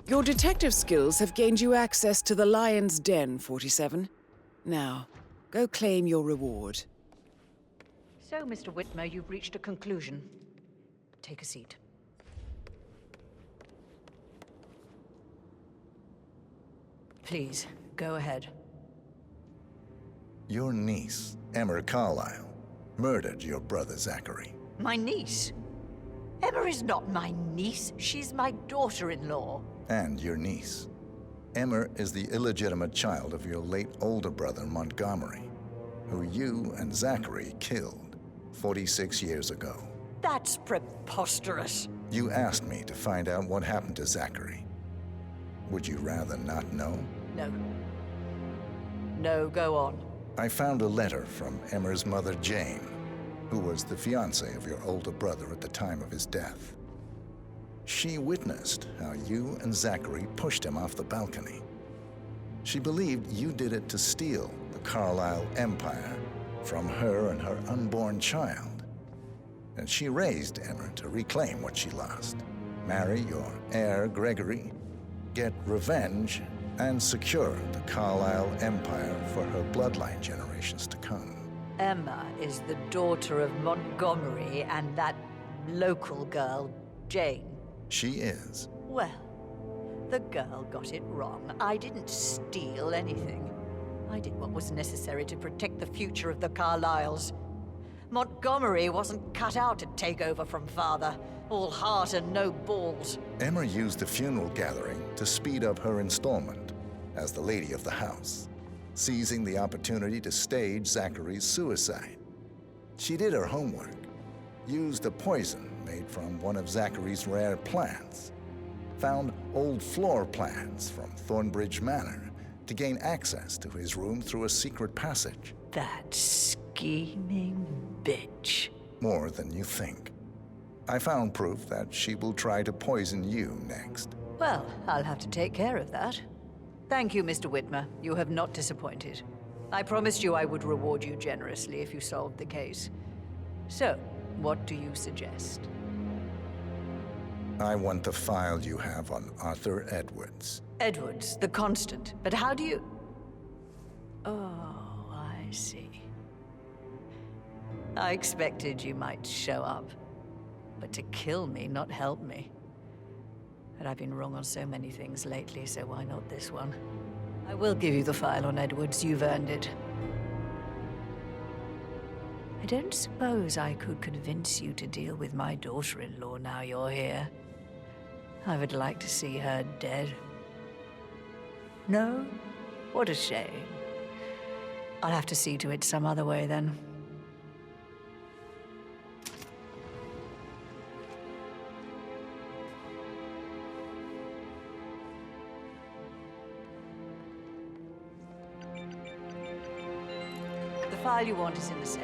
Your detective skills have gained you access to the Lion's Den, 47. Now, go claim your reward. So, Mr. Whitmer, you've reached a conclusion. Take a seat. Please, go ahead. Your niece, Emma Carlyle, murdered your brother Zachary. My niece? Emma is not my niece. She's my daughter-in-law. And your niece. Emma is the illegitimate child of your late older brother Montgomery, who you and Zachary killed 46 years ago. That's preposterous. You asked me to find out what happened to Zachary. Would you rather not know? No. No, go on. I found a letter from Emma's mother, Jane, who was the fiancée of your older brother at the time of his death. She witnessed how you and Zachary pushed him off the balcony. She believed you did it to steal the Carlyle empire from her and her unborn child. And she raised Emma to reclaim what she lost, marry your heir, Gregory, get revenge, and secure the Carlyle empire for her bloodline generations to come. Emma is the daughter of Montgomery and that local girl, Jane. She is. Well, the girl got it wrong. I didn't steal anything. I did what was necessary to protect the future of the Carlyles. Montgomery wasn't cut out to take over from father. All heart and no balls. Emma used the funeral gathering to speed up her installment as the lady of the house, seizing the opportunity to stage Zachary's suicide. She did her homework, used a poison made from one of Zachary's rare plants, found old floor plans from Thornbridge Manor to gain access to his room through a secret passage. That scheming bitch. More than you think. I found proof that she will try to poison you next. Well, I'll have to take care of that. Thank you, Mr. Whitmer. You have not disappointed. I promised you I would reward you generously if you solved the case. So, what do you suggest? I want the file you have on Arthur Edwards. Edwards, the constant. But how do you... Oh, I see. I expected you might show up. But to kill me, not help me. But I've been wrong on so many things lately, so why not this one? I will give you the file on Edwards. You've earned it. I don't suppose I could convince you to deal with my daughter-in-law now you're here. I would like to see her dead. No? What a shame. I'll have to see to it some other way, then. The file you want is in the safe.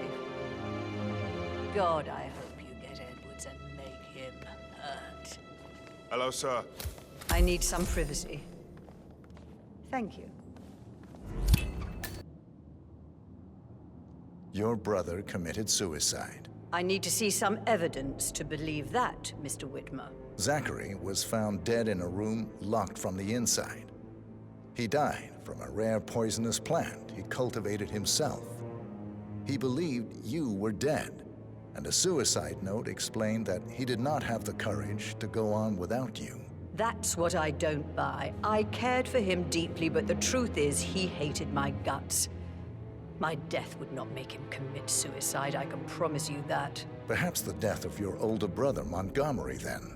God, I hope you get Edwards and make him hurt. Hello, sir. I need some privacy. Thank you. Your brother committed suicide. I need to see some evidence to believe that, Mr. Whitmer. Zachary was found dead in a room locked from the inside. He died from a rare poisonous plant he cultivated himself. He believed you were dead, and a suicide note explained that he did not have the courage to go on without you. That's what I don't buy. I cared for him deeply, but the truth is he hated my guts. My death would not make him commit suicide, I can promise you that. Perhaps the death of your older brother, Montgomery, then.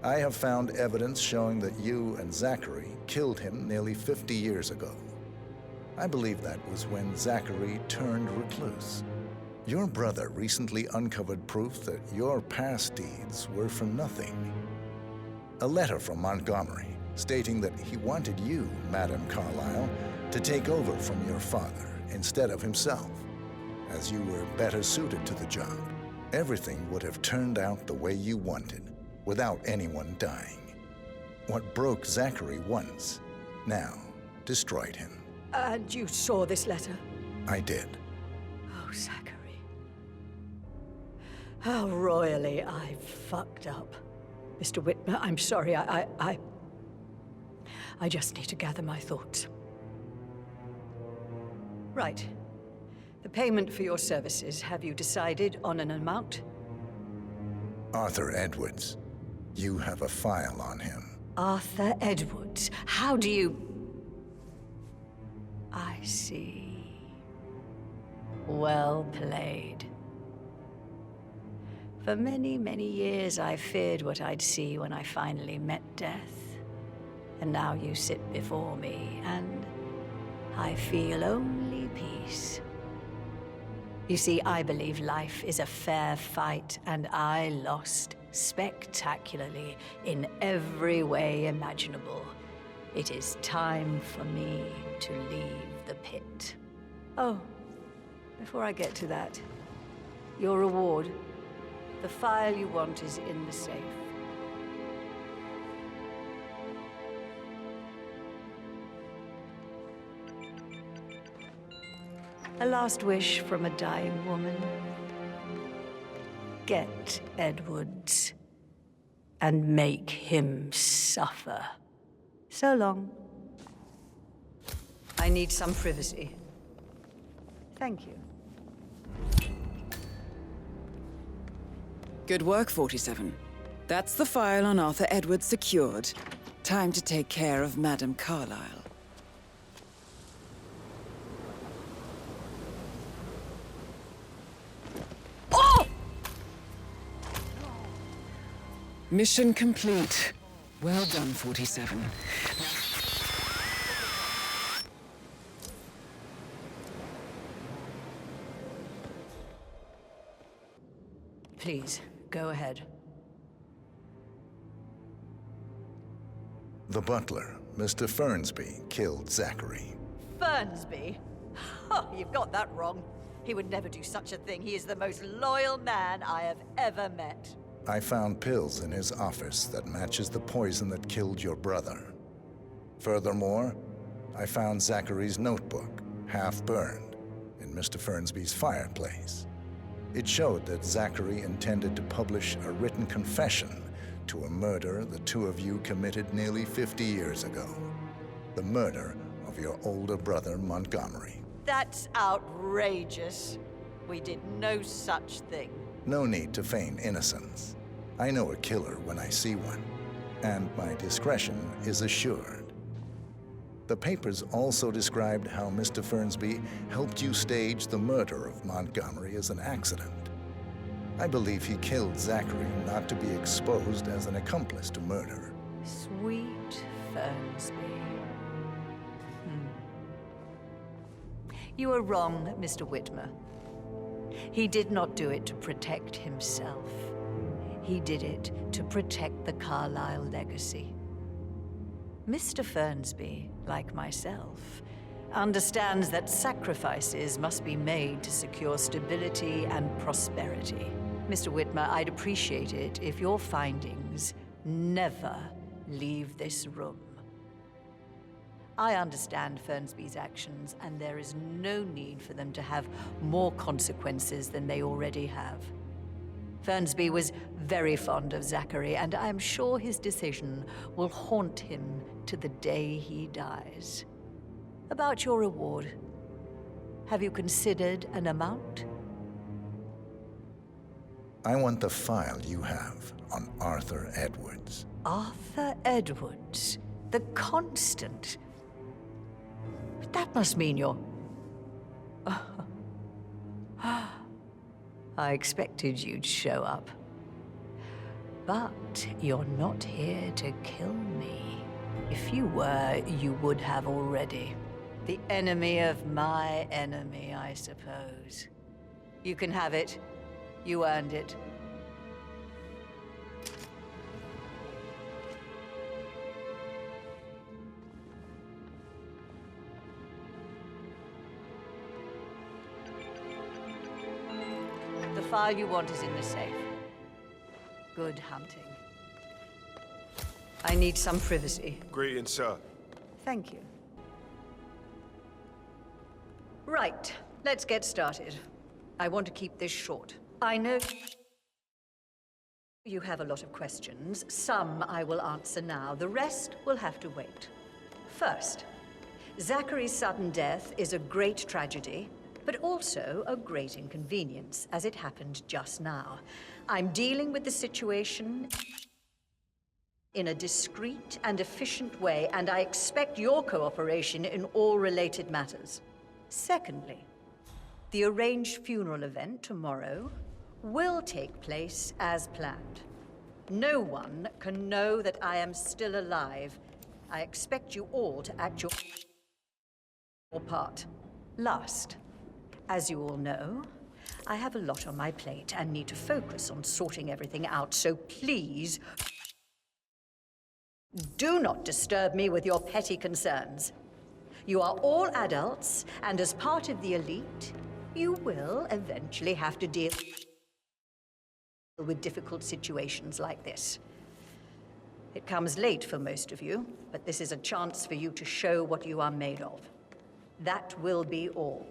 I have found evidence showing that you and Zachary killed him nearly 50 years ago. I believe that was when Zachary turned recluse. Your brother recently uncovered proof that your past deeds were for nothing. A letter from Montgomery stating that he wanted you, Madame Carlyle, to take over from your father instead of himself, as you were better suited to the job. Everything would have turned out the way you wanted, without anyone dying. What broke Zachary once, now destroyed him. And you saw this letter? I did. Oh, Zachary. How royally I fucked up. Mr. Whitmer, I'm sorry, I just need to gather my thoughts. Right. The payment for your services, have you decided on an amount? Arthur Edwards. You have a file on him. Arthur Edwards. How do you... I see. Well played. For many, many years, I feared what I'd see when I finally met death. And now you sit before me, and I feel only peace. You see, I believe life is a fair fight, and I lost spectacularly in every way imaginable. It is time for me to leave the pit. Oh, before I get to that, your reward. The file you want is in the safe. A last wish from a dying woman. Get Edwards and make him suffer. So long. I need some privacy. Thank you. Good work, 47. That's the file on Arthur Edwards secured. Time to take care of Madame Carlyle. Oh! Mission complete. Well done, 47. Please, go ahead. The butler, Mr. Fernsby, killed Zachary. Fernsby? Oh, you've got that wrong. He would never do such a thing. He is the most loyal man I have ever met. I found pills in his office that matches the poison that killed your brother. Furthermore, I found Zachary's notebook, half burned, in Mr. Fernsby's fireplace. It showed that Zachary intended to publish a written confession to a murder the two of you committed nearly 50 years ago. The murder of your older brother, Montgomery. That's outrageous. We did no such thing. No need to feign innocence. I know a killer when I see one, and my discretion is assured. The papers also described how Mr. Fernsby helped you stage the murder of Montgomery as an accident. I believe he killed Zachary not to be exposed as an accomplice to murder. Sweet Fernsby. You are wrong, Mr. Whitmer. He did not do it to protect himself. He did it to protect the Carlyle legacy. Mr. Fernsby, like myself, understands that sacrifices must be made to secure stability and prosperity. Mr. Whitmer, I'd appreciate it if your findings never leave this room. I understand Fernsby's actions, and there is no need for them to have more consequences than they already have. Fernsby was very fond of Zachary, and I am sure his decision will haunt him to the day he dies. About your reward, have you considered an amount? I want the file you have on Arthur Edwards. Arthur Edwards, the Constant. That must mean you're... I expected you'd show up. But you're not here to kill me. If you were, you would have already. The enemy of my enemy, I suppose. You can have it. You earned it. The file you want is in the safe. Good hunting. I need some privacy. Greetings, sir. Thank you. Right, let's get started. I want to keep this short. I know you have a lot of questions. Some I will answer now. The rest will have to wait. First, Zachary's sudden death is a great tragedy, but also a great inconvenience, as it happened just now. I'm dealing with the situation in a discreet and efficient way, and I expect your cooperation in all related matters. Secondly, the arranged funeral event tomorrow will take place as planned. No one can know that I am still alive. I expect you all to act your part. Last, as you all know, I have a lot on my plate and need to focus on sorting everything out, so please do not disturb me with your petty concerns. You are all adults, and as part of the elite, you will eventually have to deal with difficult situations like this. It comes late for most of you, but this is a chance for you to show what you are made of. That will be all.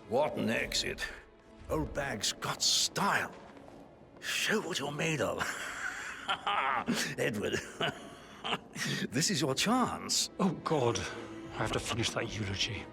What an exit. Old bag's got style. Show what you're made of. Edward, this is your chance. Oh, God. I have to finish that eulogy.